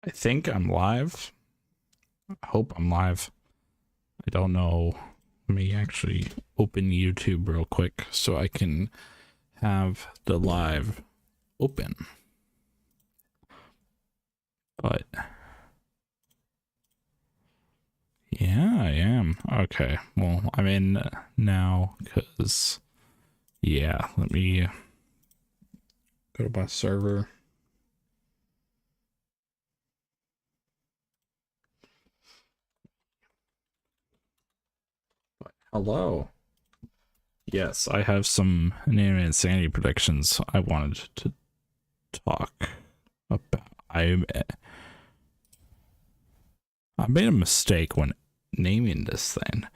I think I'm live. I hope I'm live. I don't know. Let me actually open YouTube real quick so I can have the live open. But yeah, I am. Okay. Well, I'm in now because yeah, let me go to my server. But hello. Yes, I have some Inanimate Insanity predictions I wanted to talk about. I made a mistake when naming this thing.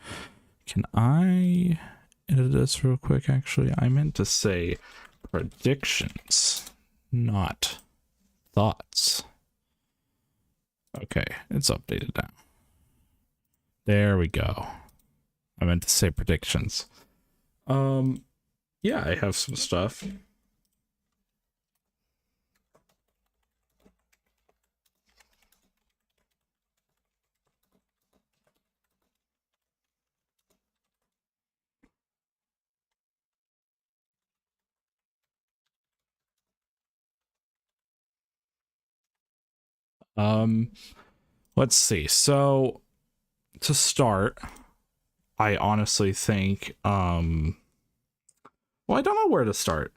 Can I edit this real quick? Actually, I meant to say predictions, not thoughts. Okay, it's updated now. There we go. I meant to say predictions. Yeah, I have some stuff. Let's see. So to start, I honestly think well, I don't know where to start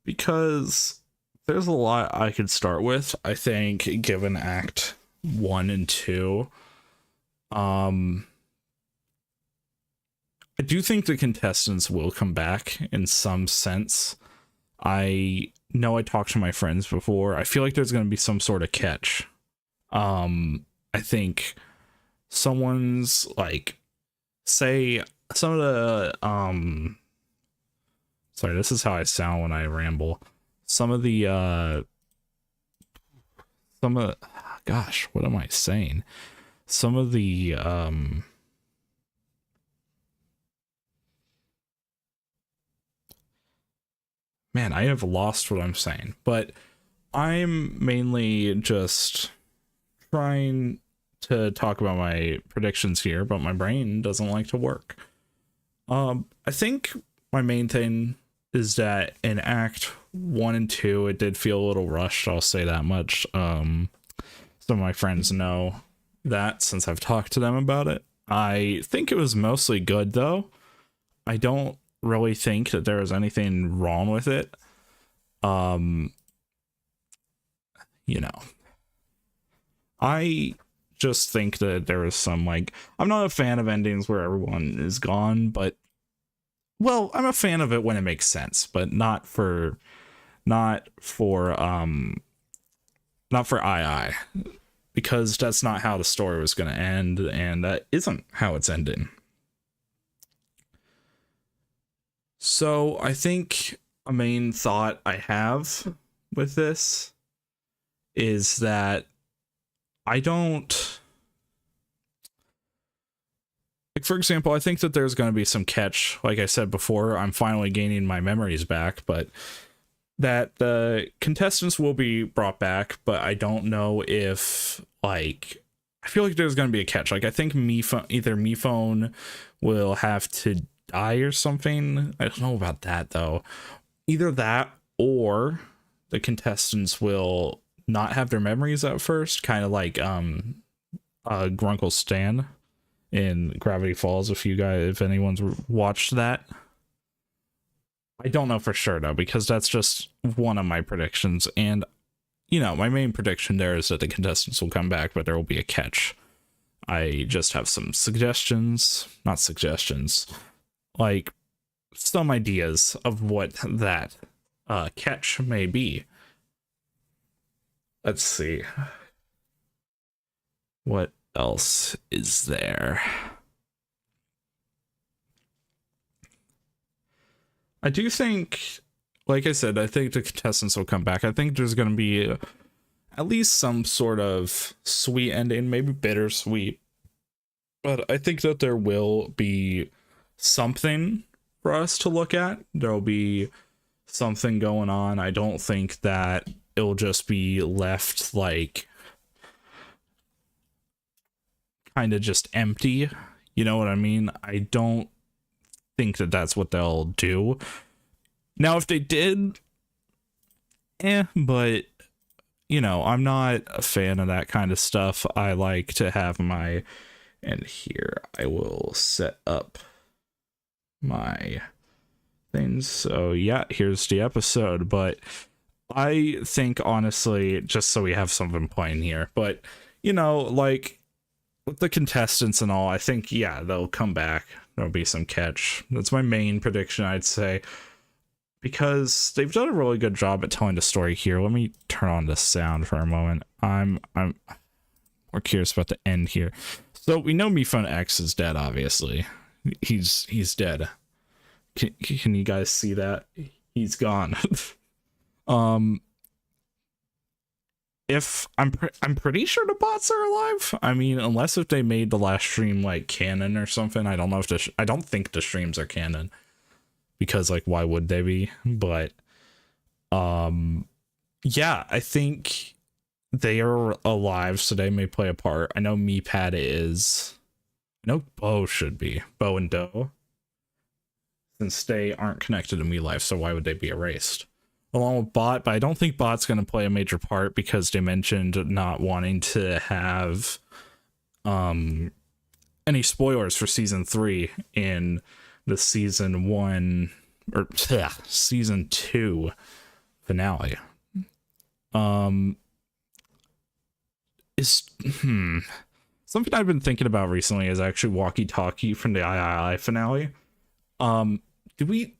because there's a lot I could start with. I think given Act 1 and 2, I do think the contestants will come back in some sense. I know I talked to my friends before. I feel like there's going to be some sort of catch. I think someone's like, say some of the sorry, this is how I sound when I ramble. Some of gosh, what am I saying? Some of the man, I have lost what I'm saying, but I'm mainly just trying to talk about my predictions here, but my brain doesn't like to work. I think my main thing is that in Act 1 and 2, it did feel a little rushed. I'll say that much. Some of my friends know that since I've talked to them about it. I think it was mostly good, though. I don't really think that there was anything wrong with it. You know, I just think that there was some, like, I'm not a fan of endings where everyone is gone, but well, I'm a fan of it when it makes sense, but not for II, because that's not how the story was going to end, and that isn't how it's ending. So I think a main thought I have with this is that I don't, like, for example, I think that there's going to be some catch. Like I said before, I'm finally gaining my memories back, but that the contestants will be brought back, but I don't know if, like, I feel like there's going to be a catch. Like, I think either Miphone will have to die or something. I don't know about that, though. Either that or the contestants will not have their memories at first, kind of like Grunkle Stan in Gravity Falls, if anyone's watched that. I don't know for sure, though, because that's just one of my predictions, and my main prediction there is that the contestants will come back, but there will be a catch. I just have some not suggestions, like some ideas of what that catch may be. Let's see. What else is there? I do think, like I said, I think the contestants will come back. I think there's going to be at least some sort of sweet ending, maybe bittersweet. But I think that there will be something for us to look at. There'll be something going on. I don't think that it'll just be left like kind of just empty. You know what I mean? I don't think that that's what they'll do. Now, if they did, but you know, I'm not a fan of that kind of stuff. I like to have my, and here I will set up my things. So yeah, here's the episode. But I think honestly, just so we have something playing here, but you know, like with the contestants and all, I think, yeah, they'll come back. There'll be some catch. That's my main prediction, I'd say, because they've done a really good job at telling the story here. Let me turn on the sound for a moment. I'm more curious about the end here. So we know Mifune X is dead, obviously. He's dead. Can you guys see that? He's gone. If I'm pretty sure the bots are alive. I mean, unless if they made the last stream like canon or something. I don't know if I don't think the streams are canon, because like why would they be? But yeah, I think they are alive, so they may play a part. I know Meepad is. I know Bo should be. Bo and Do, since they aren't connected to Me Life, so why would they be erased? Along with Bot, but I don't think Bot's going to play a major part because they mentioned not wanting to have any spoilers for season 3 in the season 1 or season 2 finale. Is something I've been thinking about recently is actually Walkie Talkie from the III finale. Did we?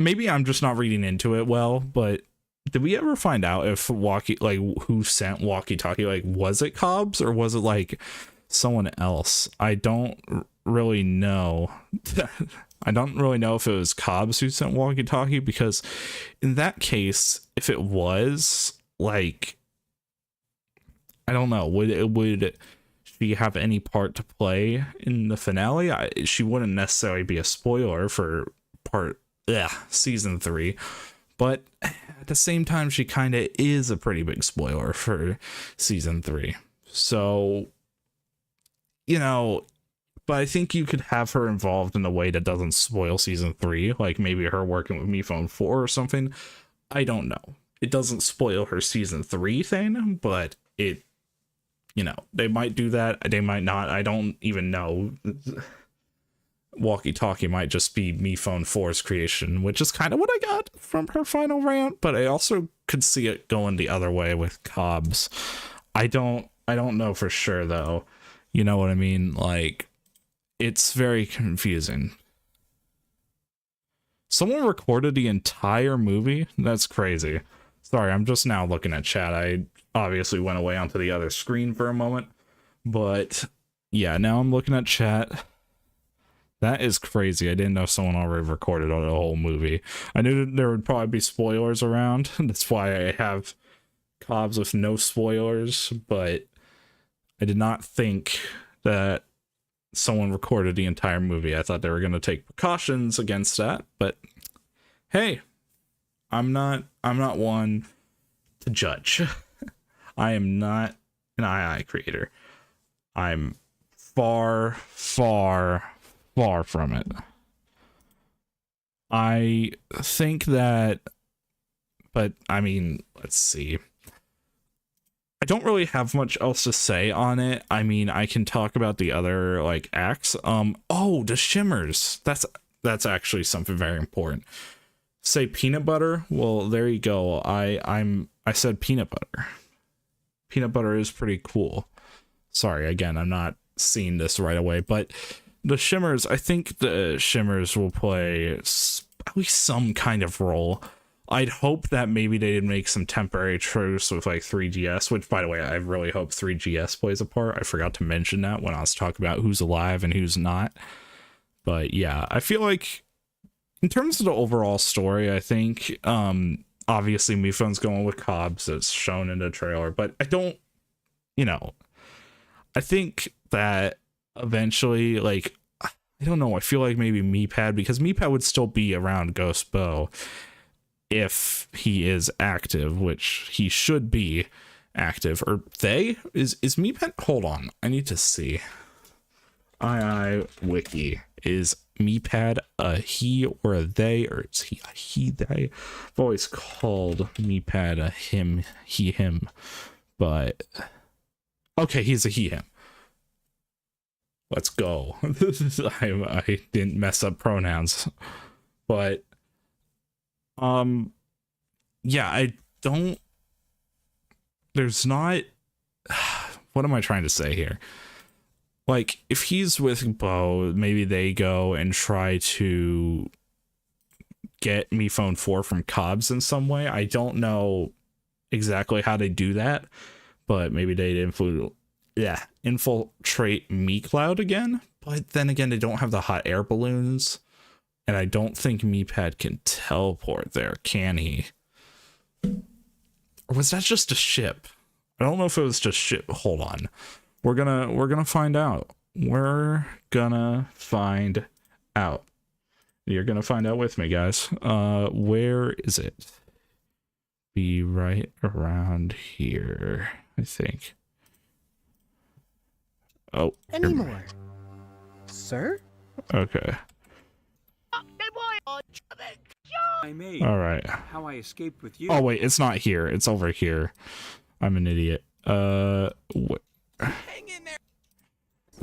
Maybe I'm just not reading into it well, but did we ever find out if who sent Walkie Talkie? Like, was it Cobbs or was it like someone else? I don't really know. I don't really know if it was Cobbs who sent Walkie Talkie, because in that case, if it was, like, I don't know, would she have any part to play in the finale? She wouldn't necessarily be a spoiler for season 3, but at the same time she kind of is a pretty big spoiler for season 3. So, you know, but I think you could have her involved in a way that doesn't spoil season 3, like maybe her working with Mifune 4 or something. I don't know. It doesn't spoil her season 3 thing, but it, you know, they might do that, they might not. I don't even know. Walkie Talkie might just be Mifune 4's creation, which is kind of what I got from her final rant, but I also could see it going the other way with Cobbs. I don't know for sure though. You know what I mean? Like, it's very confusing. Someone recorded the entire movie? That's crazy. Sorry, I'm just now looking at chat. I obviously went away onto the other screen for a moment, but yeah, now I'm looking at chat. That is crazy. I didn't know someone already recorded the whole movie. I knew that there would probably be spoilers around. That's why I have Cobbs with no spoilers, but I did not think that someone recorded the entire movie. I thought they were going to take precautions against that, but hey, I'm not one to judge. I am not an II creator. I'm far from it. I think that, but I mean, let's see. I don't really have much else to say on it. I mean, I can talk about the other like acts. Oh, the shimmers. That's actually something very important. Say peanut butter. Well, there you go. I said peanut butter. Peanut butter is pretty cool. Sorry, again, I'm not seeing this right away, but the shimmers, I think the shimmers will play at least some kind of role. I'd hope that maybe they did make some temporary truce with like 3GS, which, by the way, I really hope 3GS plays a part. I forgot to mention that when I was talking about who's alive and who's not. But yeah, I feel like in terms of the overall story, I think obviously Mifune's going with Cobbs, as shown in the trailer, but I don't, you know, I think that eventually, like, I don't know, I feel like maybe Meepad, because Meepad would still be around Ghost Bow if he is active, which he should be active. Or is Meepad, hold on, I need to see. II wiki. Is Meepad a he or a they, or is he they? I've always called Meepad a him, he, him, but okay, he's a he, him. Let's go. I didn't mess up pronouns, but yeah, I don't. There's not. What am I trying to say here? Like, if he's with Bo, maybe they go and try to get Me Phone 4 from Cobbs in some way. I don't know exactly how they do that, but maybe they'd infiltrate Me Cloud again. But then again, they don't have the hot air balloons, and I don't think Meepad can teleport there, can he? Or was that just a ship? I don't know if it was just ship. Hold on. We're gonna find out. We're gonna find out. You're gonna find out with me, guys. Where is it? Be right around here, I think. Oh. Any more, sir? Okay. All right. How I escaped with you. Oh wait, it's not here. It's over here. I'm an idiot. What? Hang in there.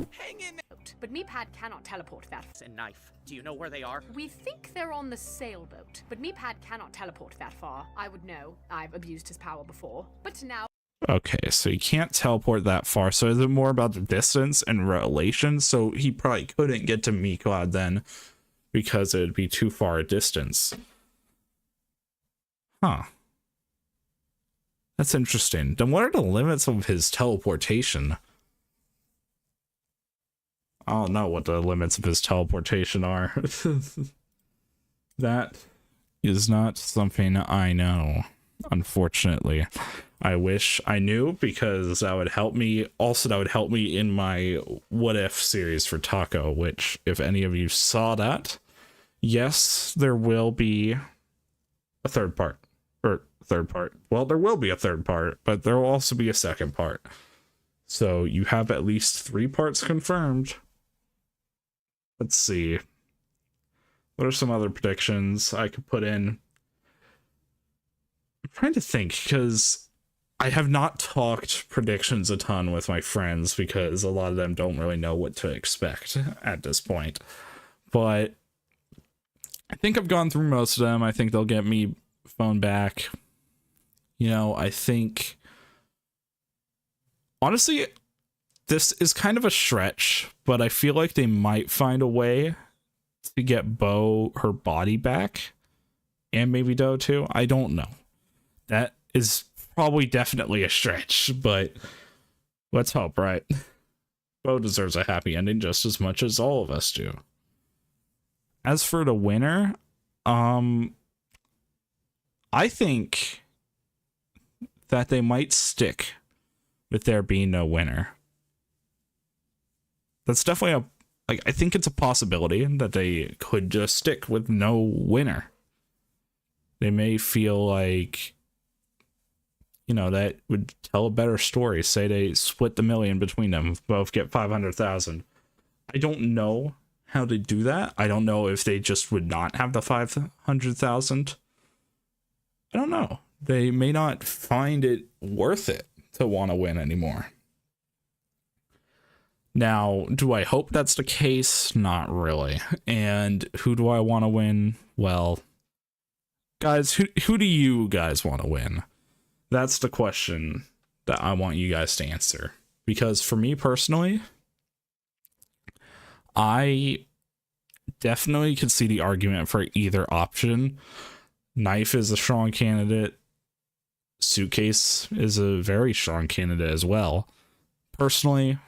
Hang in there. But Meepad cannot teleport that. A knife. Do you know where they are? We think they're on the sailboat, but Meepad cannot teleport that far. I would know. I've abused his power before. But now... Okay, so he can't teleport that far. So is it more about the distance and relation? So he probably couldn't get to Meecloud then because it would be too far a distance. Huh. That's interesting. Then what are the limits of his teleportation? I don't know what the limits of his teleportation are. That is not something I know, unfortunately. I wish I knew, because that would help me. Also, that would help me in my What If series for Taco, which, if any of you saw that, yes, there will be a third part. Well, there will be a third part, but there will also be a second part. So you have at least 3 parts confirmed. Let's see. What are some other predictions I could put in? I'm trying to think, because I have not talked predictions a ton with my friends, because a lot of them don't really know what to expect at this point. But I think I've gone through most of them. I think they'll get me phone back. You know, I think, honestly, this is kind of a stretch, but I feel like they might find a way to get Bo her body back, and maybe Do too. I don't know. That is probably definitely a stretch, but let's hope, right? Bo deserves a happy ending just as much as all of us do. As for the winner, I think that they might stick with there being no winner. That's definitely I think it's a possibility that they could just stick with no winner. They may feel like, you know, that would tell a better story. Say they split the million between them, both get 500,000. I don't know how to do that. I don't know if they just would not have the 500,000. I don't know. They may not find it worth it to want to win anymore. Now, do I hope that's the case? Not really. And who do I want to win? Well, guys, who do you guys want to win? That's the question that I want you guys to answer. Because for me personally, I definitely could see the argument for either option. Knife is a strong candidate. Suitcase is a very strong candidate as well. Personally,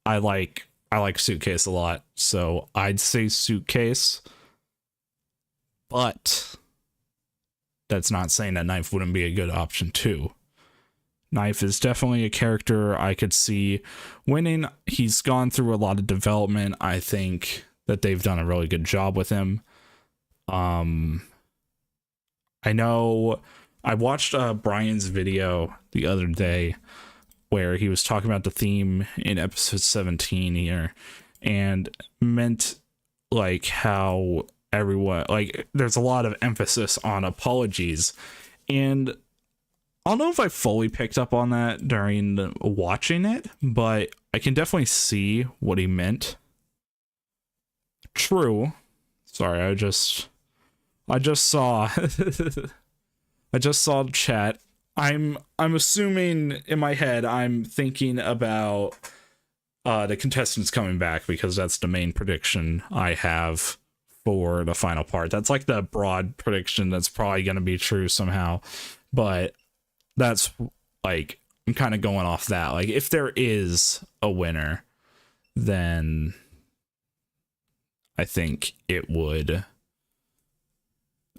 I like Suitcase a lot, so I'd say Suitcase. But that's not saying that Knife wouldn't be a good option too. Knife is definitely a character I could see winning. He's gone through a lot of development. I think that they've done a really good job with him. I know I watched Brian's video the other day where he was talking about the theme in episode 17 here, and meant like how everyone, like, there's a lot of emphasis on apologies, and I don't know if I fully picked up on that during watching it, but I can definitely see what he meant. True. Sorry, I just saw I just saw the chat. I'm assuming in my head I'm thinking about the contestants coming back, because that's the main prediction I have for the final part. That's like the broad prediction that's probably going to be true somehow, but that's like, I'm kind of going off that. Like, if there is a winner, then I think it would,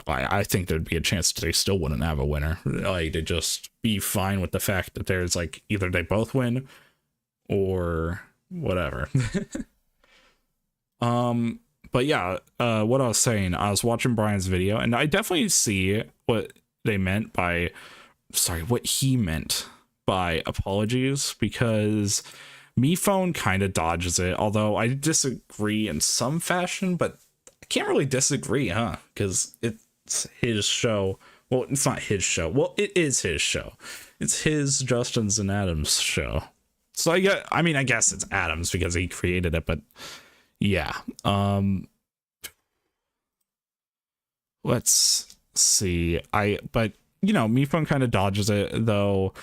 I think there'd be a chance that they still wouldn't have a winner. Like, to just be fine with the fact that there's like either they both win or whatever. But yeah, what I was saying, I was watching Brian's video, and I definitely see what they meant by, what he meant by apologies, because MePhone kind of dodges it, although I disagree in some fashion, but I can't really disagree, because it's his show. Well, it's not his show. Well, it is his show. It's his, Justin's, and Adam's show. So I guess it's Adam's because he created it, but yeah. Let's see. But you know, MePhone kind of dodges it though,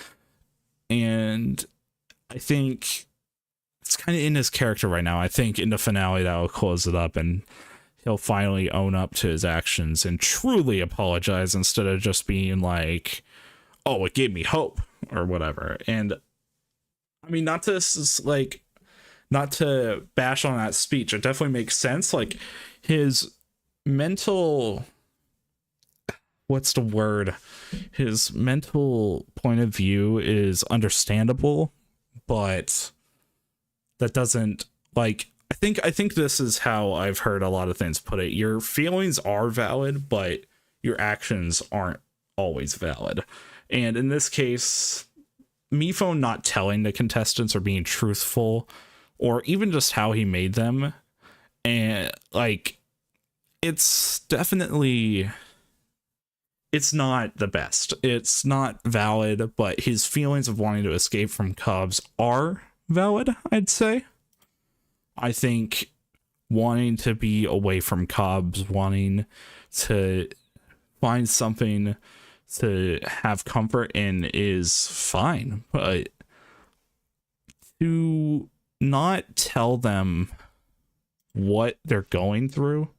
and I think it's kind of in his character right now. I think in the finale that will close it up, and he'll finally own up to his actions and truly apologize, instead of just being like, "Oh, it gave me hope" or whatever. And I mean, not to bash on that speech. It definitely makes sense. Like, his mental, what's the word? His mental point of view is understandable, but that doesn't, like, I think this is how I've heard a lot of things put it. Your feelings are valid, but your actions aren't always valid. And in this case, MePhone not telling the contestants or being truthful, or even just how he made them, and like, it's definitely, it's not the best. It's not valid, but his feelings of wanting to escape from Cobbs are valid, I'd say. I think wanting to be away from Cobbs, wanting to find something to have comfort in is fine, but to not tell them what they're going through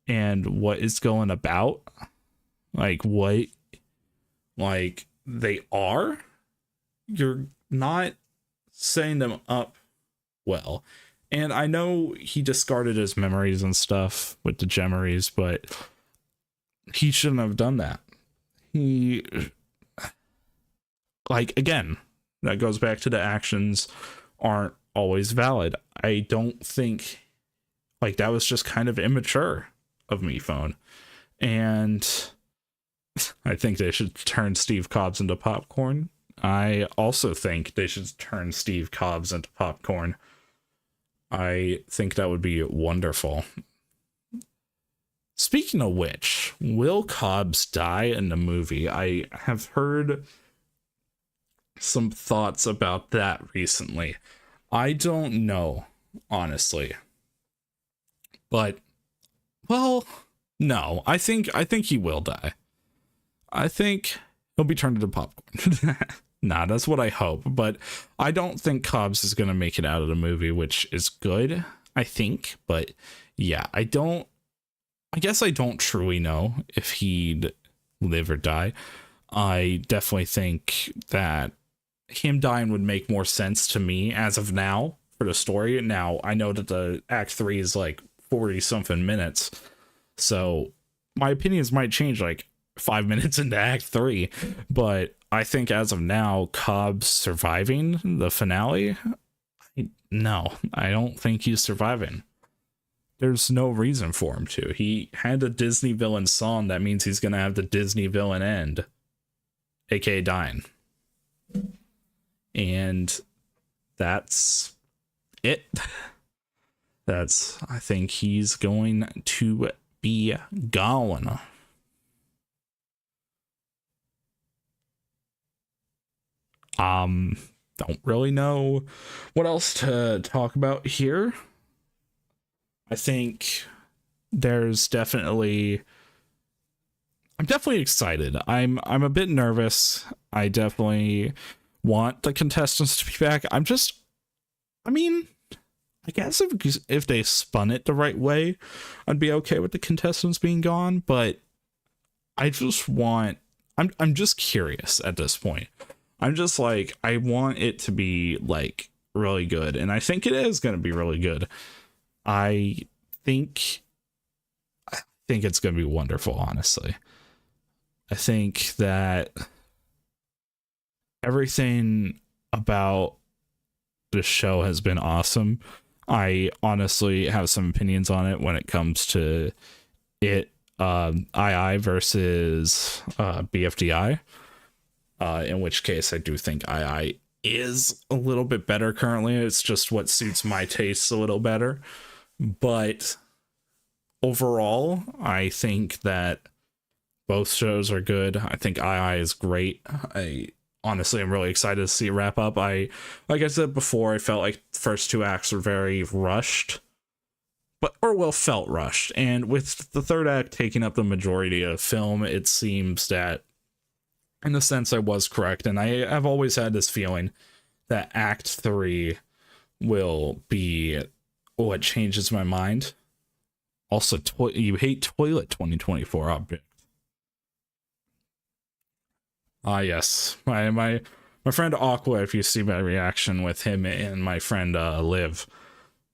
and what is going about, like what, like they are, you're not setting them up well. And I know he discarded his memories and stuff with the Gemeries, but he shouldn't have done that. He, like, again, that goes back to the actions aren't always valid. I don't think, like, that was just kind of immature of MePhone. And I think they should turn Steve Cobbs into popcorn. I also think they should turn Steve Cobbs into popcorn. I think that would be wonderful. Speaking of which, will Cobbs die in the movie? I have heard some thoughts about that recently. I don't know, honestly. But, well, no. I think he will die. I think he'll be turned into popcorn. Nah, that's what I hope. But I don't think Cobbs is going to make it out of the movie, which is good, I think. But yeah, I guess I don't truly know if he'd live or die. I definitely think that him dying would make more sense to me as of now for the story. Now, I know that the Act 3 is like 40 something minutes, so my opinions might change like 5 minutes into Act 3, but I think as of now, Cobbs surviving the finale, no, I don't think he's surviving. There's no reason for him to. He had a Disney villain song. That means he's going to have the Disney villain end, aka dying. And that's it. I think he's going to be gone. Don't really know what else to talk about here. I think there's I'm definitely excited. I'm a bit nervous. I definitely want the contestants to be back. I mean, I guess if they spun it the right way, I'd be okay with the contestants being gone, but I'm just curious at this point. I'm just like, I want it to be like really good, and I think it is going to be really good. I think it's going to be wonderful, honestly. I think that everything about the show has been awesome. I honestly have some opinions on it when it comes to it, II versus BFDI, in which case I do think II is a little bit better currently. It's just what suits my tastes a little better. But overall, I think that both shows are good. I think II is great. I honestly am really excited to see it wrap up. Like I said before, I felt like the first two acts were very rushed, felt rushed. And with the third act taking up the majority of the film, it seems that, in a sense, I was correct. And I've always had this feeling that Act 3 will be what changes my mind. Also, you hate toilet 2024 object. Yes. My friend Aqua, if you see my reaction with him and my friend Liv,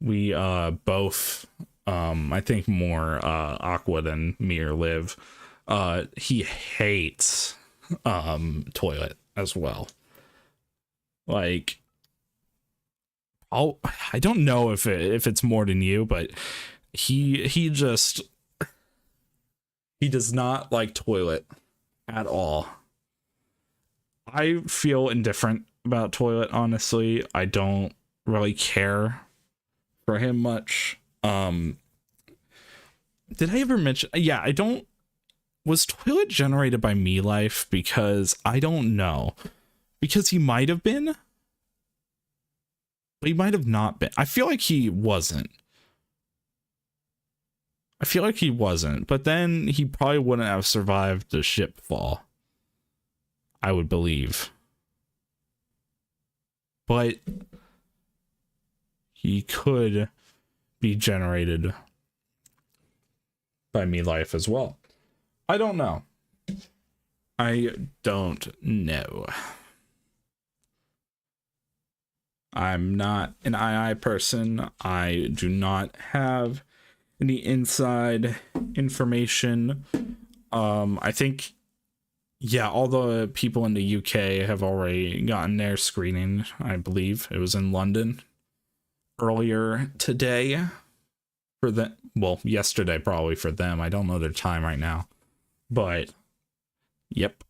we both, I think more Aqua than me or Liv, he hates toilet as well. Like, I don't know if it's more than you, but he does not like toilet at all. I feel indifferent about toilet, honestly. I don't really care for him much. Did I ever mention? Yeah, I don't. Was toilet generated by Me Life? Because I don't know. Because he might have been. But he might have not been. I feel like he wasn't. But then he probably wouldn't have survived the ship fall, I would believe. But he could be generated by Me Life as well. I don't know. I'm not an II person. I do not have any inside information. I think, yeah, all the people in the UK have already gotten their screening. I believe it was in London earlier today for the, well, yesterday probably for them. I don't know their time right now, but yep,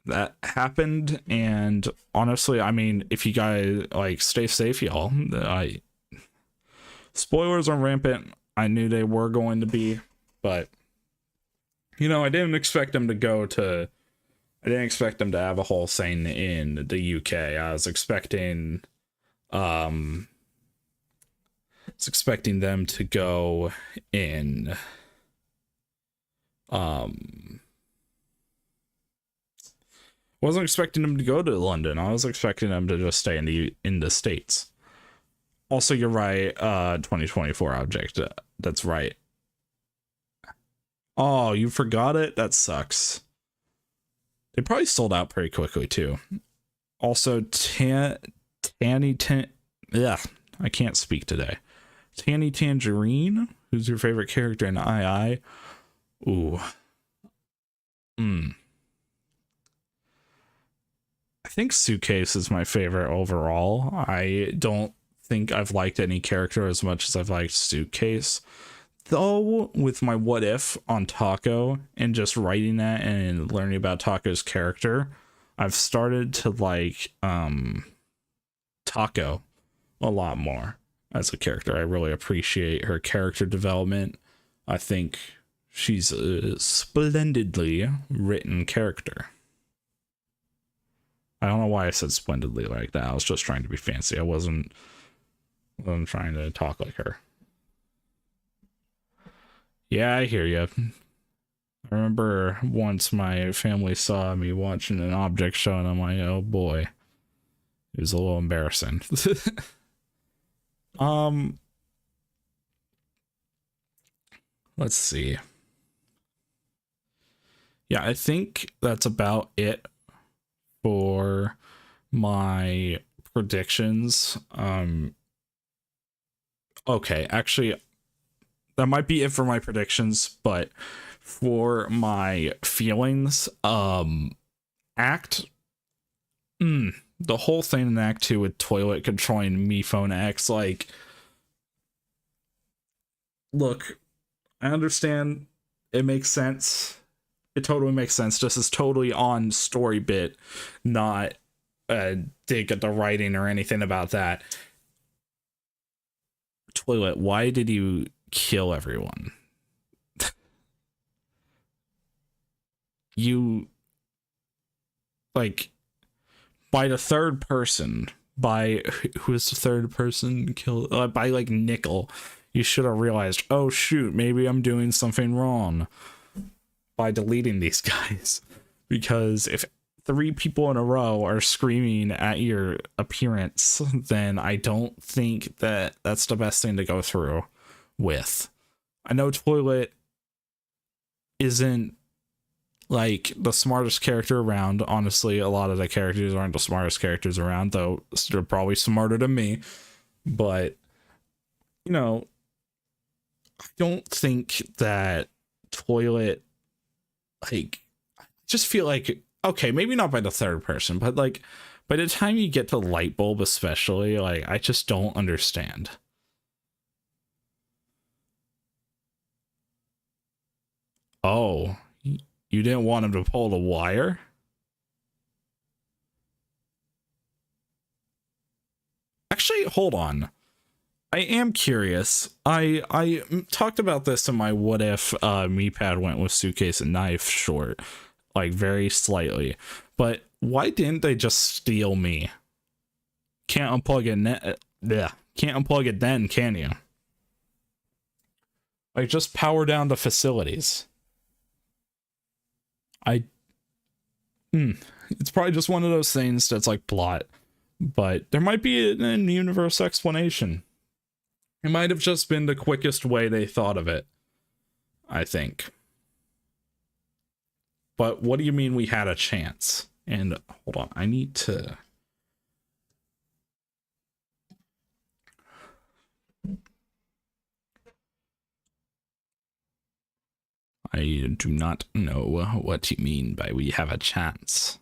that happened. And honestly, I mean, if you guys like, stay safe, y'all. Spoilers are rampant. I knew they were going to be, but you know, I didn't expect them to have a whole thing in the UK. I was expecting them to go in wasn't expecting them to go to London. I was expecting them to just stay in the States. Also, you're right, 2024 object. That's right. Oh, you forgot it? That sucks. They probably sold out pretty quickly too. Also, I can't speak today. Tanny Tangerine, who's your favorite character in II? Ooh. I think Suitcase is my favorite overall. I don't think I've liked any character as much as I've liked Suitcase. Though, with my what if on Taco and just writing that and learning about Taco's character, I've started to like Taco a lot more. as a character. I really appreciate her character development. I think she's a splendidly written character. I don't know why I said splendidly like that. I was just trying to be fancy. I wasn't trying to talk like her. Yeah, I hear you. I remember once my family saw me watching an object show, and I'm like, oh boy. It was a little embarrassing. Let's see. Yeah, I think that's about it for my predictions. Okay, actually, that might be it for my predictions, but for my feelings, the whole thing in Act 2 with Toilet controlling Me Phone X, like, look, I understand, it makes sense. It totally makes sense. This is totally on story bit, not a dig at the writing or anything about that. Toilet, why did you kill everyone? You, like, by the third person, by who is the third person killed? By like Nickel, you should have realized, oh shoot, maybe I'm doing something wrong by deleting these guys. Because if 3 people in a row are screaming at your appearance, then I don't think that that's the best thing to go through with. I know Toilet isn't like the smartest character around. Honestly, a lot of the characters aren't the smartest characters around, though they're probably smarter than me. But, you know, I don't think that Toilet, like, I just feel like, okay, maybe not by the third person, but like by the time you get to Light Bulb especially, like, I just don't understand. Oh, you didn't want him to pull the wire? Actually, hold on. I am curious. I talked about this in my what if Meepad went with suitcase and knife short, like very slightly. But why didn't they just steal me? Can't unplug it. Can't unplug it then, can you? Like, just power down the facilities. It's probably just one of those things that's like plot, but there might be an in-universe explanation. It might have just been the quickest way they thought of it, I think. But what do you mean we had a chance? And hold on, I need to... I do not know what you mean by we have a chance.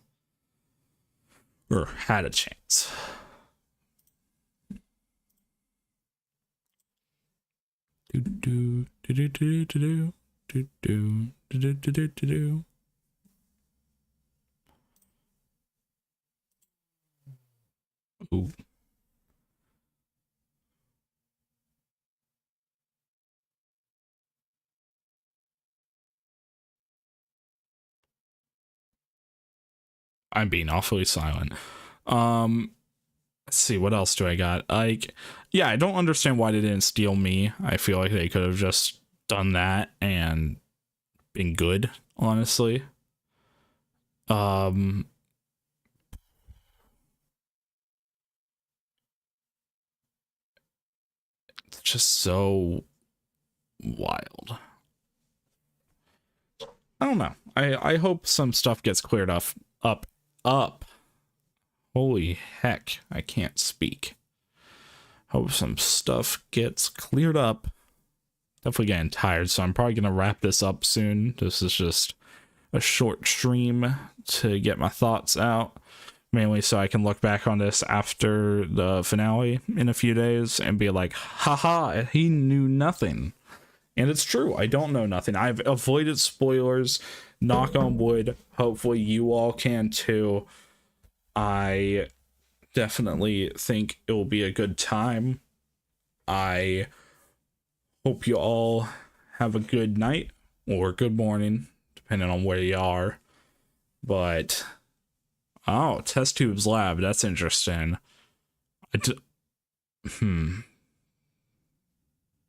Or had a chance. Do. Ooh. I'm being awfully silent. Let's see, what else do I got? Like, yeah, I don't understand why they didn't steal me. I feel like they could have just done that and been good, honestly. It's just so wild. I don't know. I hope some stuff gets cleared up. Holy heck, I can't speak. Hope some stuff gets cleared up. Definitely getting tired, so I'm probably gonna wrap this up soon. This is just a short stream to get my thoughts out, mainly so I can look back on this after the finale in a few days and be like, haha, he knew nothing. And it's true, I don't know nothing. I've avoided spoilers, knock on wood. Hopefully you all can too. I definitely think it will be a good time. I hope you all have a good night or good morning, depending on where you are. But oh, test tubes lab, that's interesting.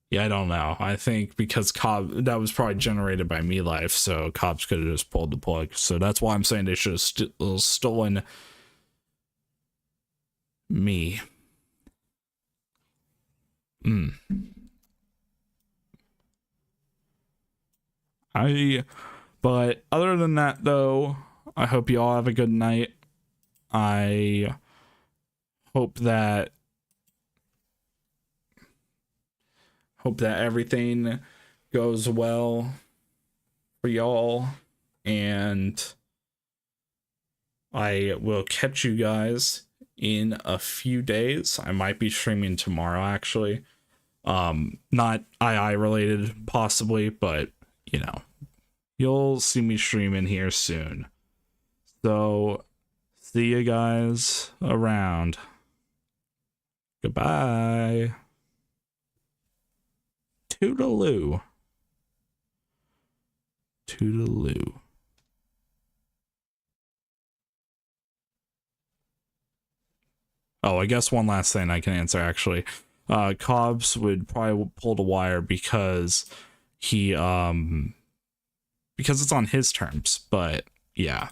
Yeah, I don't know. I think because Cobb, that was probably generated by Me Life, so Cobbs could have just pulled the plug. So that's why I'm saying they should have stolen me. But other than that, though, I hope you all have a good night. I hope that everything goes well for y'all, and I will catch you guys in a few days. I might be streaming tomorrow, actually. Not II related, possibly, but you know, you'll see me streaming here soon. So see you guys around. Goodbye. Toodaloo. Toodaloo. Oh, I guess one last thing I can answer, actually. Cobbs would probably pull the wire because he because it's on his terms, but yeah.